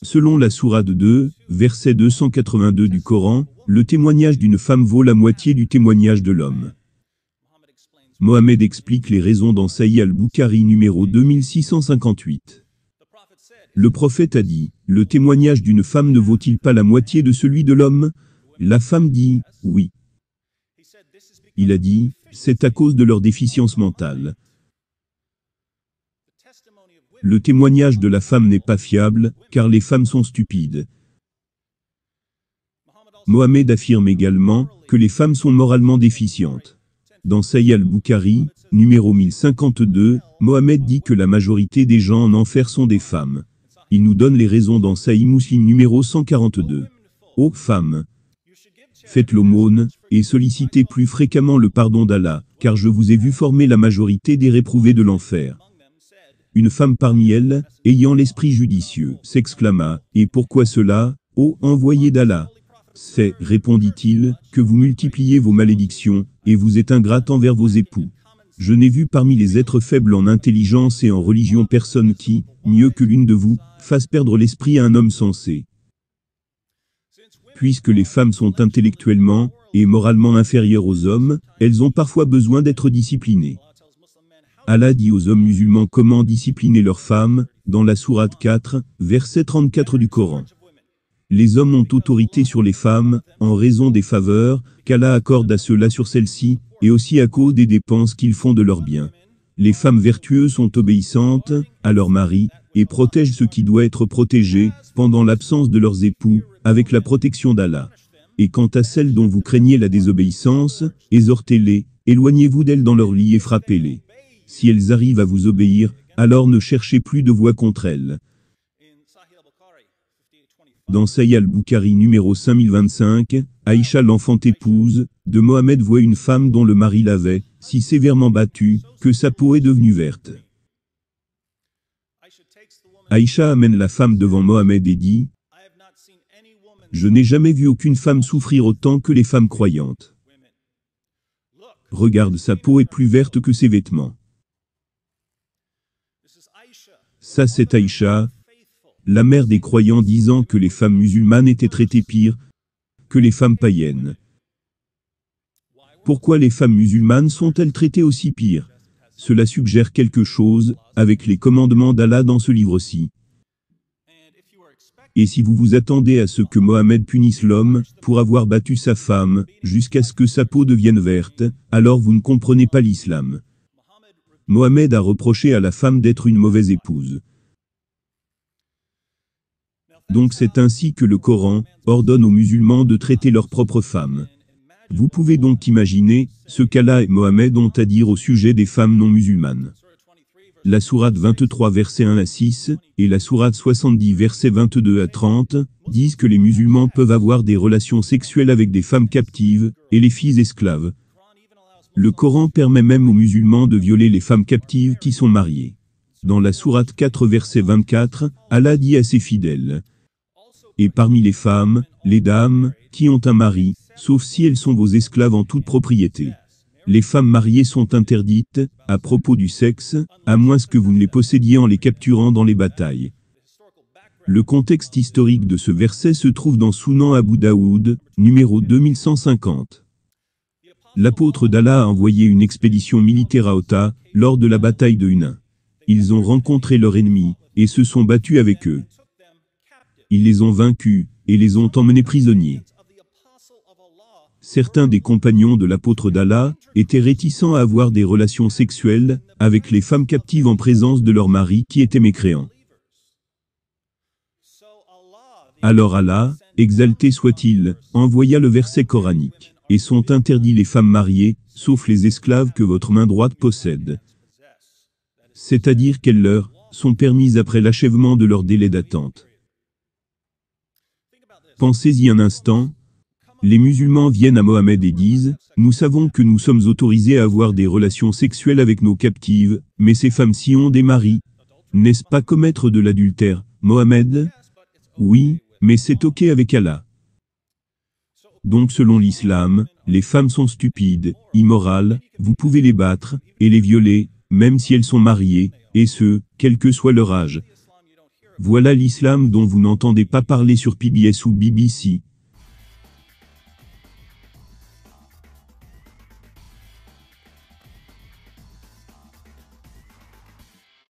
Selon la sourate 2, verset 282 du Coran, le témoignage d'une femme vaut la moitié du témoignage de l'homme. Mohammed explique les raisons dans Sahih al-Bukhari numéro 2658. Le prophète a dit, « Le témoignage d'une femme ne vaut-il pas la moitié de celui de l'homme ?» La femme dit, « Oui. » Il a dit, « C'est à cause de leur déficience mentale. » Le témoignage de la femme n'est pas fiable, car les femmes sont stupides. Mohammed affirme également que les femmes sont moralement déficientes. Dans Sahih al-Bukhari, numéro 1052, Mohammed dit que la majorité des gens en enfer sont des femmes. Il nous donne les raisons dans Sahih Muslim numéro 142. Ô femmes, faites l'aumône, et sollicitez plus fréquemment le pardon d'Allah, car je vous ai vu former la majorité des réprouvés de l'enfer. Une femme parmi elles, ayant l'esprit judicieux, s'exclama, « Et pourquoi cela, ô envoyé d'Allah ?» C'est, répondit-il, que vous multipliez vos malédictions, et vous êtes ingrate envers vos époux. Je n'ai vu parmi les êtres faibles en intelligence et en religion personne qui, mieux que l'une de vous, fasse perdre l'esprit à un homme sensé. Puisque les femmes sont intellectuellement et moralement inférieures aux hommes, elles ont parfois besoin d'être disciplinées. Allah dit aux hommes musulmans comment discipliner leurs femmes, dans la sourate 4, verset 34 du Coran. Les hommes ont autorité sur les femmes, en raison des faveurs qu'Allah accorde à ceux-là sur celles-ci, et aussi à cause des dépenses qu'ils font de leurs biens. Les femmes vertueuses sont obéissantes à leurs maris, et protègent ce qui doit être protégé, pendant l'absence de leurs époux, avec la protection d'Allah. Et quant à celles dont vous craignez la désobéissance, exhortez-les, éloignez-vous d'elles dans leur lit et frappez-les. Si elles arrivent à vous obéir, alors ne cherchez plus de voix contre elles. Dans Sahih al-Bukhari numéro 5025, Aïcha l'enfant épouse de Mohammed voit une femme dont le mari l'avait si sévèrement battue que sa peau est devenue verte. Aïcha amène la femme devant Mohammed et dit, « Je n'ai jamais vu aucune femme souffrir autant que les femmes croyantes. Regarde, sa peau est plus verte que ses vêtements. » Ça c'est Aïcha, la mère des croyants disant que les femmes musulmanes étaient traitées pire que les femmes païennes. Pourquoi les femmes musulmanes sont-elles traitées aussi pire? Cela suggère quelque chose avec les commandements d'Allah dans ce livre-ci. Et si vous vous attendez à ce que Mohammed punisse l'homme pour avoir battu sa femme jusqu'à ce que sa peau devienne verte, alors vous ne comprenez pas l'islam. Mohammed a reproché à la femme d'être une mauvaise épouse. Donc c'est ainsi que le Coran ordonne aux musulmans de traiter leurs propres femmes. Vous pouvez donc imaginer ce qu'Allah et Mohammed ont à dire au sujet des femmes non musulmanes. La sourate 23 versets 1 à 6 et la sourate 70 versets 22 à 30 disent que les musulmans peuvent avoir des relations sexuelles avec des femmes captives et les filles esclaves. Le Coran permet même aux musulmans de violer les femmes captives qui sont mariées. Dans la sourate 4 verset 24, Allah dit à ses fidèles, « Et parmi les femmes, les dames, qui ont un mari, sauf si elles sont vos esclaves en toute propriété. Les femmes mariées sont interdites, à propos du sexe, à moins que vous ne les possédiez en les capturant dans les batailles. » Le contexte historique de ce verset se trouve dans Sunan Abu Daoud, numéro 2150. L'apôtre d'Allah a envoyé une expédition militaire à Ota, lors de la bataille de Hunain. Ils ont rencontré leurs ennemis, et se sont battus avec eux. Ils les ont vaincus, et les ont emmenés prisonniers. Certains des compagnons de l'apôtre d'Allah étaient réticents à avoir des relations sexuelles avec les femmes captives en présence de leurs maris qui étaient mécréants. Alors Allah, exalté soit-il, envoya le verset coranique, et sont interdits les femmes mariées, sauf les esclaves que votre main droite possède. C'est-à-dire qu'elles leur sont permises après l'achèvement de leur délai d'attente. Pensez-y un instant. Les musulmans viennent à Mohammed et disent, « Nous savons que nous sommes autorisés à avoir des relations sexuelles avec nos captives, mais ces femmes-ci ont des maris. N'est-ce pas commettre de l'adultère, Mohammed? Oui, mais c'est ok avec Allah. » Donc selon l'islam, les femmes sont stupides, immorales, vous pouvez les battre, et les violer, même si elles sont mariées, et ce, quel que soit leur âge. Voilà l'islam dont vous n'entendez pas parler sur PBS ou BBC.